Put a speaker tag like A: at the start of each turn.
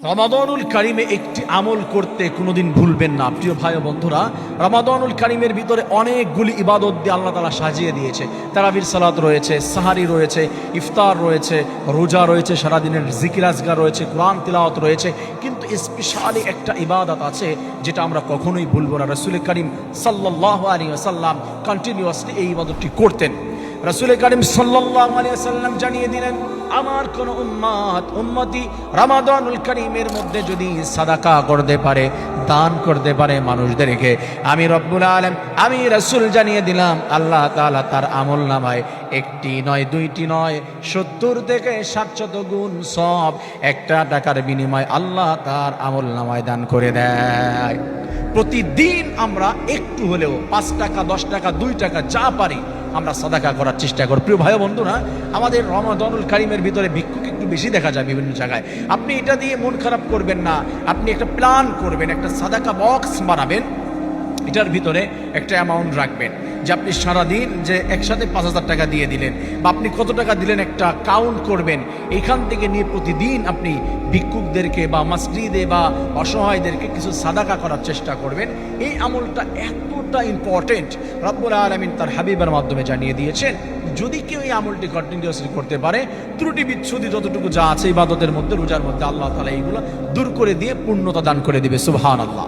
A: রমাদানুল কারিমে একটি আমল করতে কোনোদিন ভুলবেন না প্রিয় ভাই ও বন্ধুরা। রমাদানুল কারিমের ভিতরে অনেকগুলি ইবাদত দিয়ে আল্লাহ তাআলা সাজিয়ে দিয়েছে। তারাবির সালাত রয়েছে, সাহারি রয়েছে, ইফতার রয়েছে, রোজা রয়েছে, সারাদিনের জিকির আজগার রয়েছে, কোরআন তিলাওয়াত রয়েছে। কিন্তু স্পেশালি একটা ইবাদত আছে যেটা আমরা কখনোই ভুলব না। রাসূল করিম সাল্লাল্লাহু আলাইহি ওয়াসাল্লাম কন্টিনিউয়াসলি এই ইবাদতটি করতেন। রাসূল করিম সাল্লাল্লাহু আলাইহি ওয়াসাল্লাম জানিয়ে দিলেন, আমার কোন উম্মতি রমাদানুল কারীমের মধ্যে যদি সাদাকা করতে পারে, দান করতে পারে মানুষদেরকে, আমি রব্বুল আলামিন, আমি রাসূল জানিয়ে দিলাম, আল্লাহ তাআলা তার আমলনামায় একটি নয়, দুইটি নয়, 70 থেকে 700 গুণ সওয়াব একটা টাকার বিনিময়ে আল্লাহ তার আমলনামায় দান করে দেয়। প্রতিদিন আমরা একটু হলেও 5 টাকা, 10 টাকা, 2 টাকা যা পারি আমরা সাদাকা করার চেষ্টা করি। প্রিয় ভাই বন্ধুরা, আমাদের রমাদানুল কারীমের ভিতরে ভিক্ষুক একটু বেশি দেখা যায় বিভিন্ন জায়গায়। আপনি এটা দিয়ে মন খারাপ করবেন না, আপনি একটা প্ল্যান করবেন, একটা সাদাকা বক্স বানাবেন, এটার ভিতরে একটা অ্যামাউন্ট রাখবেন যে আপনি সারাদিন যে একসাথে 5,000 টাকা দিয়ে দিলেন বা আপনি কত টাকা দিলেন একটা কাউন্ট করবেন। এইখান থেকে নিয়ে প্রতিদিন আপনি ভিক্ষুকদেরকে বা মসজিদে বা অসহায়দেরকে কিছু সাদাকা করার চেষ্টা করবেন। এই আমলটা এতটা ইম্পর্টেন্ট, রব্বুল আলামিন তার হাবিবের মাধ্যমে জানিয়ে দিয়েছেন। যদি কেউ এই আমলটি কন্টিনিউয়াসলি করতে পারে, ত্রুটি বিচ্ছুতি যতটুকু যা আছে ইবাদতের মধ্যে, রোজার মধ্যে, আল্লাহ তাআলা এইগুলো দূর করে দিয়ে পূর্ণতা দান করে দিবে। সুবহানাল্লাহ।